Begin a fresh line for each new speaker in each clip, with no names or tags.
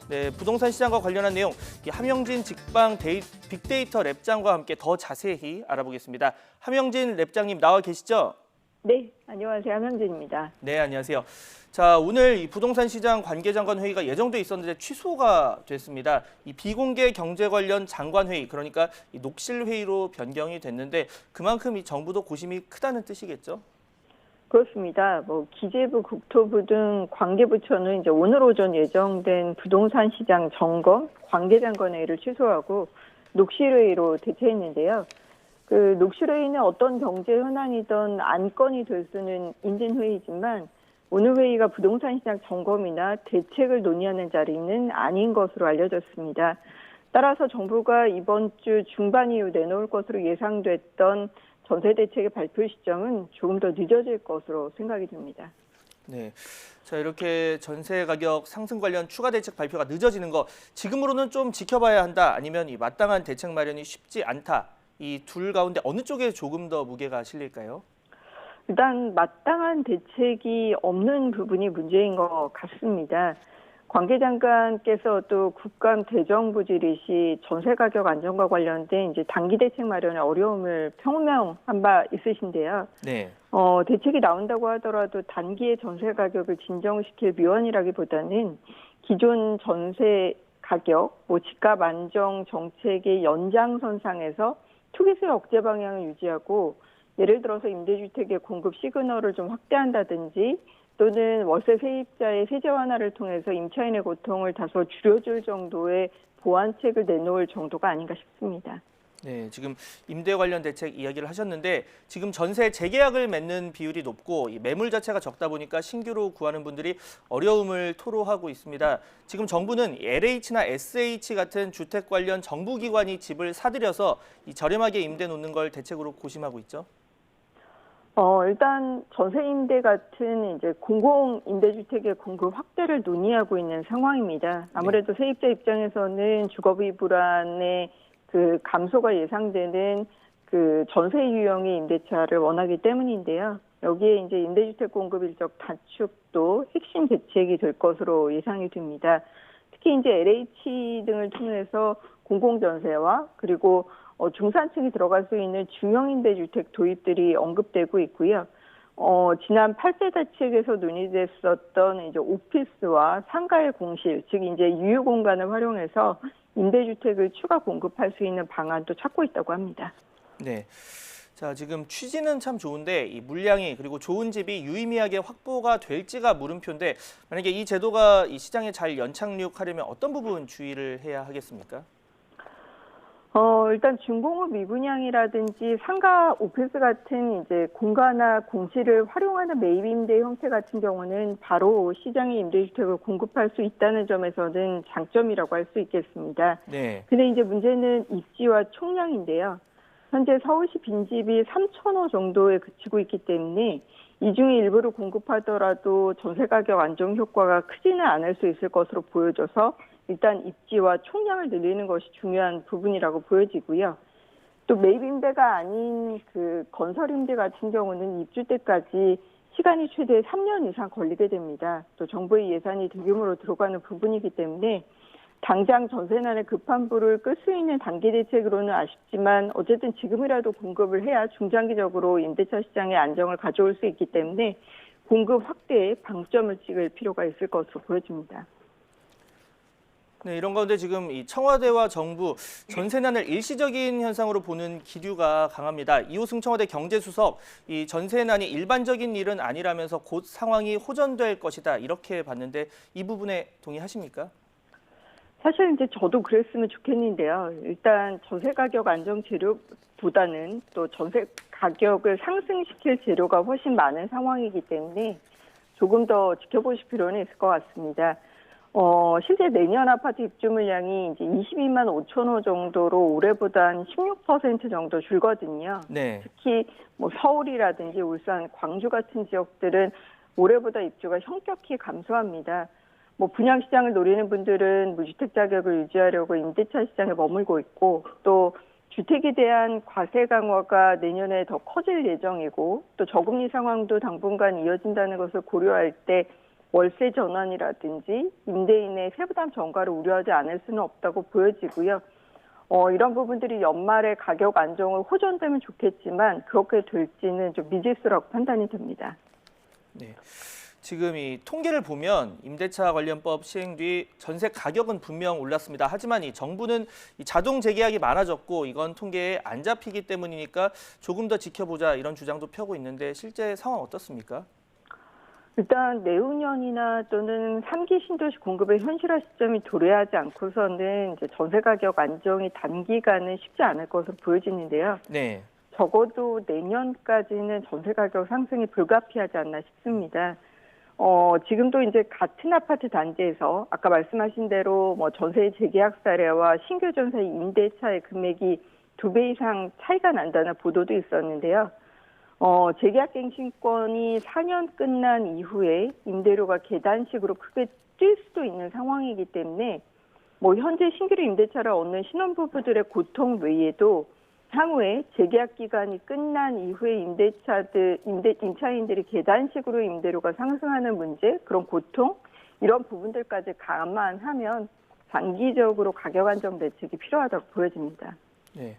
네, 부동산 시장과 관련한 내용 함영진 직방 빅데이터 랩장과 함께 더 자세히 알아보겠습니다. 함영진 랩장님 나와 계시죠?
네, 안녕하세요. 함현진입니다.
네, 안녕하세요. 자, 오늘 이 부동산 시장 관계장관 회의가 예정돼 있었는데 취소가 됐습니다. 이 비공개 경제 관련 장관 회의, 그러니까 이 녹실 회의로 변경이 됐는데 그만큼 이 정부도 고심이 크다는 뜻이겠죠?
그렇습니다. 기재부, 국토부 등 관계부처는 이제 오늘 오전 예정된 부동산 시장 점검 관계장관 회의를 취소하고 녹실회의로 대체했는데요. 그 녹실회의는 어떤 경제 현안이든 안건이 될 수는 있는 회의지만 오늘 회의가 부동산 시장 점검이나 대책을 논의하는 자리는 아닌 것으로 알려졌습니다. 따라서 정부가 이번 주 중반 이후 내놓을 것으로 예상됐던 전세 대책의 발표 시점은 조금 더 늦어질 것으로 생각이 됩니다.
네, 자 이렇게 전세 가격 상승 관련 추가 대책 발표가 늦어지는 거 지금으로는 좀 지켜봐야 한다, 아니면 이 마땅한 대책 마련이 쉽지 않다, 이 둘 가운데 어느 쪽에 조금 더 무게가 실릴까요?
일단 마땅한 대책이 없는 부분이 문제인 것 같습니다. 관계장관께서 또 국감 대정부 질의 시 전세 가격 안정과 관련된 이제 단기 대책 마련의 어려움을 표명한 바 있으신데요.
네.
대책이 나온다고 하더라도 단기에 전세 가격을 진정시킬 묘안이라기보다는 기존 전세 가격, 집값 안정 정책의 연장선상에서 투기세 억제 방향을 유지하고, 예를 들어서 임대주택의 공급 시그널을 좀 확대한다든지, 또는 월세 세입자의 세제 완화를 통해서 임차인의 고통을 다소 줄여줄 정도의 보완책을 내놓을 정도가 아닌가 싶습니다.
네, 지금 임대 관련 대책 이야기를 하셨는데 지금 전세 재계약을 맺는 비율이 높고 이 매물 자체가 적다 보니까 신규로 구하는 분들이 어려움을 토로하고 있습니다. 지금 정부는 LH나 SH 같은 주택 관련 정부기관이 집을 사들여서 이 저렴하게 임대 놓는 걸 대책으로 고심하고 있죠.
일단 전세 임대 같은 이제 공공 임대주택의 공급 확대를 논의하고 있는 상황입니다. 아무래도 세입자 입장에서는 주거비 불안의 그 감소가 예상되는 그 전세 유형의 임대차를 원하기 때문인데요. 여기에 이제 임대주택 공급 일적 단축도 핵심 대책이 될 것으로 예상이 됩니다. 특히 이제 LH 등을 통해서 공공전세와 그리고 중산층이 들어갈 수 있는 중형임대주택 도입들이 언급되고 있고요. 지난 8대 대책에서 논의됐었던 이제 오피스와 상가의 공실, 즉 이제 유휴 공간을 활용해서 임대주택을 추가 공급할 수 있는 방안도 찾고 있다고 합니다.
네. 자, 지금 취지는 참 좋은데 이 물량이 그리고 좋은 집이 유의미하게 확보가 될지가 물음표인데, 만약에 이 제도가 이 시장에 잘 연착륙하려면 어떤 부분 주의를 해야 하겠습니까?
일단 중공업 미분양이라든지 상가 오피스 같은 이제 공가나 공실을 활용하는 매입 임대 형태 같은 경우는 바로 시장에 임대주택을 공급할 수 있다는 점에서는 장점이라고 할 수 있겠습니다.
네.
근데 이제 문제는 입지와 총량인데요. 현재 서울시 빈집이 3,000호 정도에 그치고 있기 때문에 이 중에 일부를 공급하더라도 전세 가격 안정 효과가 크지는 않을 수 있을 것으로 보여져서 일단 입지와 총량을 늘리는 것이 중요한 부분이라고 보여지고요. 또 매입 임대가 아닌 그 건설 임대 같은 경우는 입주 때까지 시간이 최대 3년 이상 걸리게 됩니다. 또 정부의 예산이 대규모로 들어가는 부분이기 때문에 당장 전세난의 급한 불을 끌 수 있는 단기 대책으로는 아쉽지만 어쨌든 지금이라도 공급을 해야 중장기적으로 임대차 시장의 안정을 가져올 수 있기 때문에 공급 확대에 방점을 찍을 필요가 있을 것으로 보여집니다.
네, 이런 가운데 지금 이 청와대와 정부 전세난을 일시적인 현상으로 보는 기류가 강합니다. 이호승 청와대 경제수석, 이 전세난이 일반적인 일은 아니라면서 곧 상황이 호전될 것이다, 이렇게 봤는데 이 부분에 동의하십니까?
사실 이제 저도 그랬으면 좋겠는데요. 일단 전세 가격 안정 재료보다는 또 전세 가격을 상승시킬 재료가 훨씬 많은 상황이기 때문에 조금 더 지켜보실 필요는 있을 것 같습니다. 실제 내년 아파트 입주 물량이 이제 22만 5천 호 정도로 올해보다 한 16% 정도 줄거든요.
네.
특히 서울이라든지 울산, 광주 같은 지역들은 올해보다 입주가 현격히 감소합니다. 분양 시장을 노리는 분들은 무주택 자격을 유지하려고 임대차 시장에 머물고 있고, 또 주택에 대한 과세 강화가 내년에 더 커질 예정이고, 또 저금리 상황도 당분간 이어진다는 것을 고려할 때 월세 전환이라든지 임대인의 세부담 전가를 우려하지 않을 수는 없다고 보여지고요. 이런 부분들이 연말에 가격 안정을 호전되면 좋겠지만 그렇게 될지는 좀 미지수라고 판단이 됩니다.
네. 지금 이 통계를 보면 임대차 관련법 시행 뒤 전세 가격은 분명 올랐습니다. 하지만 이 정부는 이 자동 재계약이 많아졌고 이건 통계에 안 잡히기 때문이니까 조금 더 지켜보자 이런 주장도 펴고 있는데 실제 상황 어떻습니까?
일단 내후년이나 또는 3기 신도시 공급의 현실화 시점이 도래하지 않고서는 이제 전세 가격 안정이 단기간은 쉽지 않을 것으로 보여지는데요.
네.
적어도 내년까지는 전세 가격 상승이 불가피하지 않나 싶습니다. 지금도 이제 같은 아파트 단지에서 아까 말씀하신 대로 뭐 전세 재계약 사례와 신규 전세 임대차의 금액이 2배 이상 차이가 난다는 보도도 있었는데요. 재계약갱신권이 4년 끝난 이후에 임대료가 계단식으로 크게 뛸 수도 있는 상황이기 때문에 뭐 현재 신규로 임대차를 얻는 신혼부부들의 고통 외에도 향후에 재계약 기간이 끝난 이후에 임차인들이 계단식으로 임대료가 상승하는 문제, 그런 고통, 이런 부분들까지 감안하면 장기적으로 가격 안정 대책이 필요하다고 보여집니다.
네.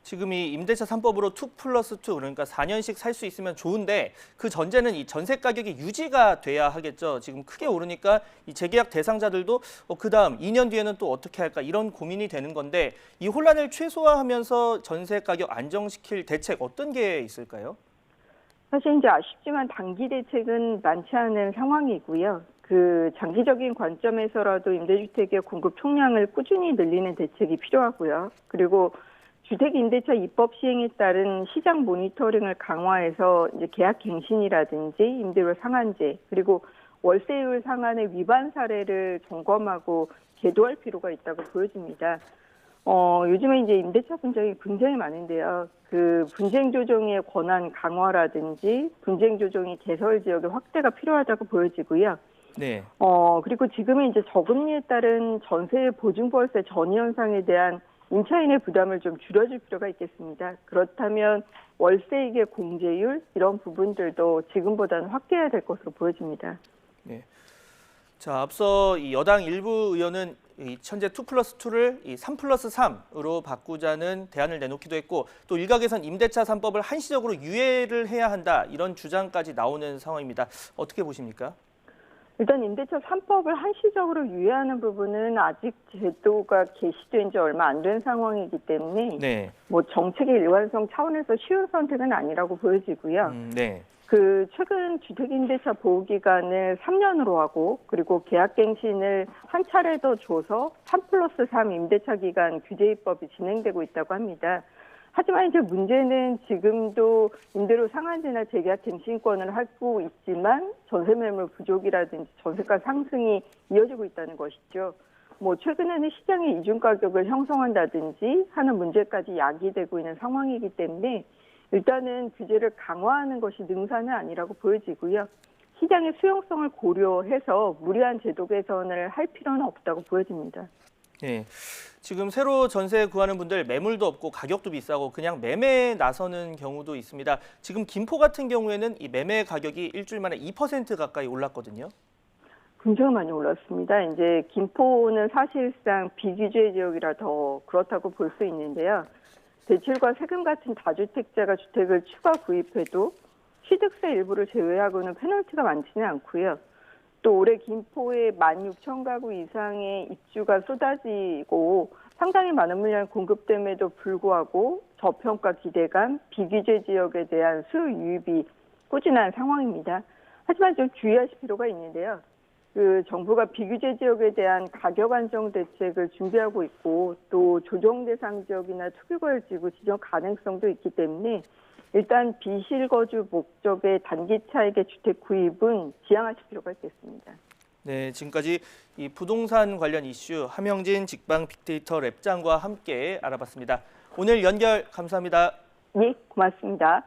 지금 이 임대차 3법으로 2+2 그러니까 4년씩 살 수 있으면 좋은데 그 전제는 이 전세 가격이 유지가 돼야 하겠죠. 지금 크게 오르니까 이 재계약 대상자들도 그다음 2년 뒤에는 또 어떻게 할까 이런 고민이 되는 건데 이 혼란을 최소화하면서 전세 가격 안정시킬 대책 어떤 게 있을까요?
사실 이제 아쉽지만 단기 대책은 많지 않은 상황이고요. 그 장기적인 관점에서라도 임대주택의 공급 총량을 꾸준히 늘리는 대책이 필요하고요. 그리고 주택임대차 입법 시행에 따른 시장 모니터링을 강화해서 이제 계약 갱신이라든지 임대료 상한제 그리고 월세율 상한의 위반 사례를 점검하고 계도할 필요가 있다고 보여집니다. 요즘에 이제 임대차 분쟁이 굉장히 많은데요. 그 분쟁 조정의 권한 강화라든지 분쟁 조정이 개설 지역의 확대가 필요하다고 보여지고요.
네.
그리고 지금은 이제 저금리에 따른 전세 보증월세 전이 현상에 대한 임차인의 부담을 좀 줄여줄 필요가 있겠습니다. 그렇다면 월세익의 공제율 이런 부분들도 지금보다는 확대해야 될 것으로 보여집니다.
네. 자, 앞서 이 여당 일부 의원은 이 현재 2+2를 이 3+3으로 바꾸자는 대안을 내놓기도 했고 또 일각에선 임대차 3법을 한시적으로 유예를 해야 한다 이런 주장까지 나오는 상황입니다. 어떻게 보십니까?
일단 임대차 3법을 한시적으로 유예하는 부분은 아직 제도가 개시된 지 얼마 안 된 상황이기 때문에
네.
뭐 정책의 일관성 차원에서 쉬운 선택은 아니라고 보여지고요.
네.
그 최근 주택임대차 보호기간을 3년으로 하고 그리고 계약갱신을 한 차례 더 줘서 3+3 임대차 기간 규제 입법이 진행되고 있다고 합니다. 하지만 이제 문제는 지금도 임대료 상한제나 재계약 갱신권을 하고 있지만 전세 매물 부족이라든지 전세가 상승이 이어지고 있다는 것이죠. 뭐 최근에는 시장의 이중 가격을 형성한다든지 하는 문제까지 야기되고 있는 상황이기 때문에 일단은 규제를 강화하는 것이 능사는 아니라고 보여지고요. 시장의 수용성을 고려해서 무리한 제도 개선을 할 필요는 없다고 보여집니다.
네. 지금 새로 전세 구하는 분들 매물도 없고 가격도 비싸고 그냥 매매에 나서는 경우도 있습니다. 지금 김포 같은 경우에는 이 매매 가격이 일주일 만에 2% 가까이 올랐거든요.
굉장히 많이 올랐습니다. 이제 김포는 사실상 비규제 지역이라 더 그렇다고 볼 수 있는데요. 대출과 세금 같은 다주택자가 주택을 추가 구입해도 취득세 일부를 제외하고는 페널티가 많지는 않고요. 또 올해 김포에 16,000가구 이상의 입주가 쏟아지고 상당히 많은 물량이 공급됨에도 불구하고 저평가 기대감, 비규제 지역에 대한 수요 유입이 꾸준한 상황입니다. 하지만 좀 주의하실 필요가 있는데요. 그 정부가 비규제 지역에 대한 가격 안정 대책을 준비하고 있고 또 조정 대상 지역이나 투기과열 지구 지정 가능성도 있기 때문에 일단 비실거주 목적의 단기 차익의 주택 구입은 지양하실 필요가 있겠습니다.
네, 지금까지 이 부동산 관련 이슈 함영진 직방 빅데이터 랩장과 함께 알아봤습니다. 오늘 연결 감사합니다.
네, 고맙습니다.